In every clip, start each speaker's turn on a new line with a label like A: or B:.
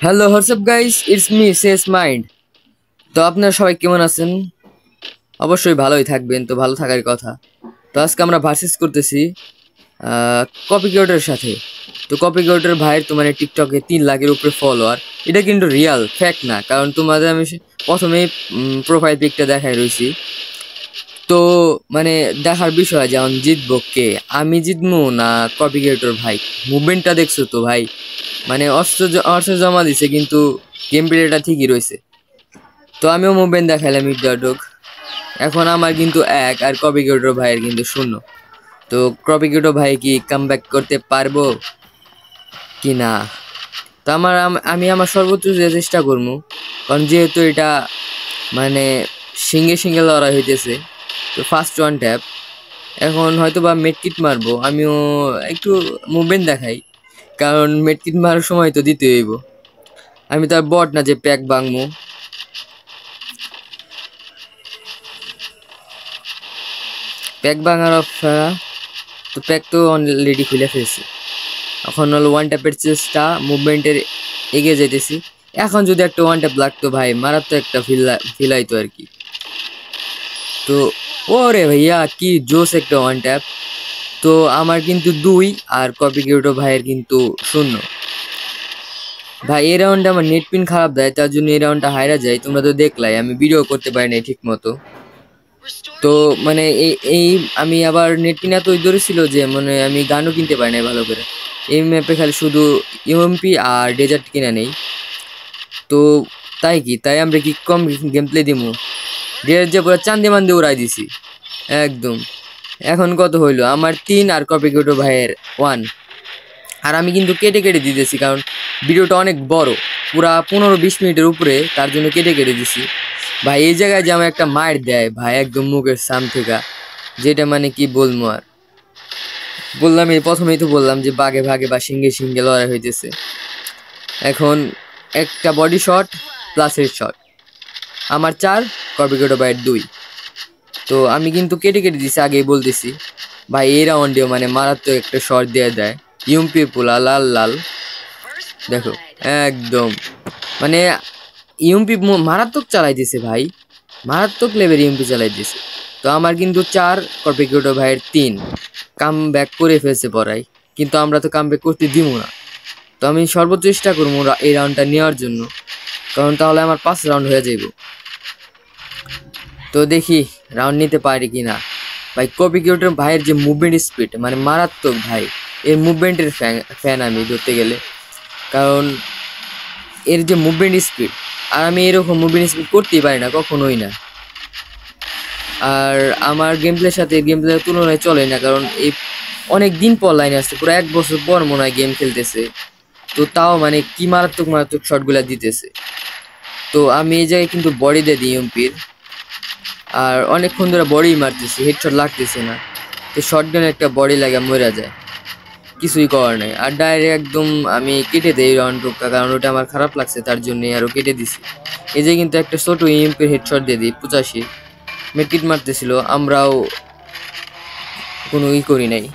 A: Hello WhatsApp guys, it's me সেস মাইন্ড। তো আপনারা সবাই কেমন আছেন? অবশ্যই ভালোই থাকবেন, তো ভালো থাকার কথা। তো আজকে আমরা ভার্সেস করতেছি কপি কিউটের সাথে। তো কপি কিউটের ভাইয়ের তো মানে টিকটকে 3 লাখের উপরে ফলোয়ার। এটা কিন্তু রিয়াল ফ্যাক্ট না, কারণ তোমাদের আমি প্রথমেই প্রোফাইল পিকটা দেখাই রয়েছি। তো মানে দেখার বিষয় যেমন জিতবো কে, আমি জিতবো না কপি কিউটের ভাই। মুভমেন্টটা দেখছো তো ভাই, মানে অস্ত্র জমা দিছে কিন্তু গেম প্লেটা ঠিকই রয়েছে। তো আমিও মুভমেন্ট দেখাইলাম মিডডগ। এখন আমার কিন্তু 1 আর কপিকিউটো ভাইয়ের কিন্তু 0। তো কপিকিউটো ভাই কি কামব্যাক করতে পারবো কি না? তো আমি আমার সর্বোচ্চ চেষ্টা করবো, কারণ যেহেতু এটা মানে সিঙ্গে সিঙ্গে লড়াই হইতেছে। তো ফার্স্ট ওয়ান ট্যাপ, এখন হয়তো বা মেডকিট মারবো। আমিও একটু মুভমেন্ট দেখাই, কারণ মেডকিট মারার সময় তো দিতে হইব। আমি তো আর বট না যে প্যাক ভাঙবো। প্যাক ভাঙার অফার, তো প্যাক তো অলরেডি খুলে ফেলছি। এখন হলো ওয়ান ট্যাপের চেষ্টা, মুভমেন্টের এগিয়ে যাইতেছি। এখন যদি একটা ওয়ান ট্যাপ লাগতো ভাই, মারাত্মক একটা ফিল আইতো আর কি। তো ওরে ভাইয়া কি জোস একটা ওয়ান ট্যাপ। তো আমার কিন্তু 2 আর কপিকিউটো ভাইয়ের কিন্তু 0। ভাই এই রাউন্ডে আমার নেট পিন খারাপ দেয়, তার জন্য এই রাউন্ডটা হাইরা যায়। তোমরা তো দেখলাই আমি ভিডিও করতে পারি না ঠিক মতো। তো মানে এই আমি আবার নেট কিনা তো ধরেছিল যে মানে আমি গানও কিনতে পারি না ভালো করে। এই ম্যাপে খালি শুধু ইউএমপি আর ডেজার্ট কিনা নেই। তো তাই আমরা কি কম গেম প্লে দিমু। ডেজার্ট যে পুরো চান্দে মান্দে উড়াই দিছি একদম। এখন কত হইলো আমার 3 আর কপিকিউটো ভাইয়ের 1। আর আমি কিন্তু কেটে কেটে দিতেছি, কারণ ভিডিওটা অনেক বড়, পুরা 15-20 মিনিটের উপরে, তার জন্য কেটে কেটে দিছি। ভাই এই জায়গায় যে আমার একটা মার দেয় ভাই একদম মুখের সাম থেকে, যেটা মানে কি বলবো আর। বললাম এই প্রথমেই তো বললাম যে বাঘে ভাগে বা সিঙ্গে সিঙ্গে লড়াই হইতেছে। এখন একটা body shot plus had shot, আমার 4 কপিকিউটো ভাইয়ের 2। তো আমি কিন্তু কেটে কেটে দিছি, আগেই বলতেছি। ভাই এই রাউন্ডেও মানে মারাত্মক একটা শট দিয়ে দেয়। ইউএমপি পোলা লাল লাল, দেখো একদম মানে ইউএমপি মারাত্মক চালাই দিছে ভাই, মারাত্মক লেভেল ইউএমপি চালাই দিছে। তো আমার কিন্তু 4 কপিকিউটো ভাইয়ের 3 কাম ব্যাক করে ফেলছে পড়াই, কিন্তু আমরা তো কাম ব্যাক করতে দিব না। তো আমি সর্বোচ্চ চেষ্টা করবো এই রাউন্ডটা নেওয়ার জন্য, কারণ তাহলে আমার 5 রাউন্ড হয়ে যাইব। তো দেখি রাউন্ড নিতে পারি কি না। ভাই কপিকিউটোর ভাইয়ের যে মুভমেন্ট স্পিড মানে মারাত্মক ভাই, এর মুভমেন্টের ফ্যান আমি ধরতে গেলে, কারণ এর যে মুভমেন্ট স্পিড, আর আমি এরকম মুভমেন্ট স্পিড করতেই পারি না কখনোই না। আর আমার গেম প্লের সাথে গেম প্লের তুলনায় চলে না, কারণ এই অনেক দিন পর লাইনে আসছে, পুরো 1 বছর পর মনে হয় গেম খেলতেছে। তো তাও মানে কি মারাত্মক মারাত্মক শটগুলা দিতেছে। তো আমি এই জায়গায় কিন্তু বডি দিয়ে দিই এমপির, আর অনেকক্ষণ ধরে বডি মারতেছি, হেডশট লাগতেছে না। তো শটগানে একটা বডি লাগে মরে যায়, কিছুই করার নাই। আর ডাইরেক্ট একদম আমি কেটে দেই রাউন্ড টুকটা, কারণ ওটা আমার খারাপ লাগছে, তার জন্য আরও কেটে দিছি। এই যে কিন্তু একটা ছোট এমপির হেডশট দিয়ে দিই 85। মেডকিট মারতেছিল, আমরাও কোনো করি নাই।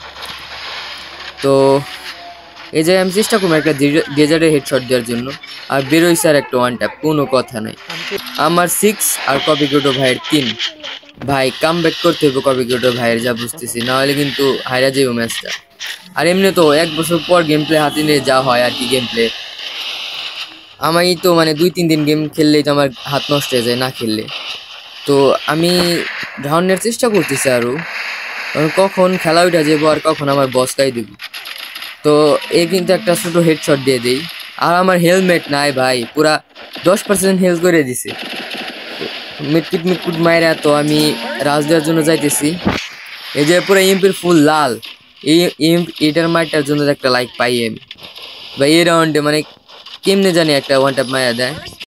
A: তো এই জায়গায় আমি চেষ্টা করবো একটা ডেজার্টের হেডশট দেওয়ার জন্য, আর বেরোইছে আর একটা ওয়ান ট্যাপ, কোনো কথা নাই। আমার 6 আর কপিকিউটো ভাইয়ের 3। ভাই কাম ব্যাক করতে হবে কপিকিউটো ভাইয়ের, যা বুঝতেছি, নাহলে কিন্তু হাইরা যাইব ম্যাচটা। আর এমনি তো 1 বছর পর গেম প্লে হাতে নিয়ে যা হয় আর কি গেম প্লে, আমি তো মানে 2-3 দিন গেম খেললেই তো আমার হাত নষ্ট হয়ে যায় না খেললে। তো আমি ধারণের চেষ্টা করতেছি আরও, কারণ কখন খেলা উঠা যাবো আর কখন আমার বসকাই দেব। তো এ কিন্তু একটা ছোট হেডশট দিয়ে দেই, আর আমার হেলমেট নাই ভাই, পুরা 10% হেলথ করে দিছে। মিটকুট মায়েরা, তো আমি রাজ দেওয়ার জন্য যাইতেছি। এই যে পুরো এমপির ফুল লাল, এই এটার মারটার জন্য একটা লাইক পাই আমি। ভাই এই রাউন্ডে মানে কেমনে জানি একটা ওয়ান ট্যাপ মারা দেয়।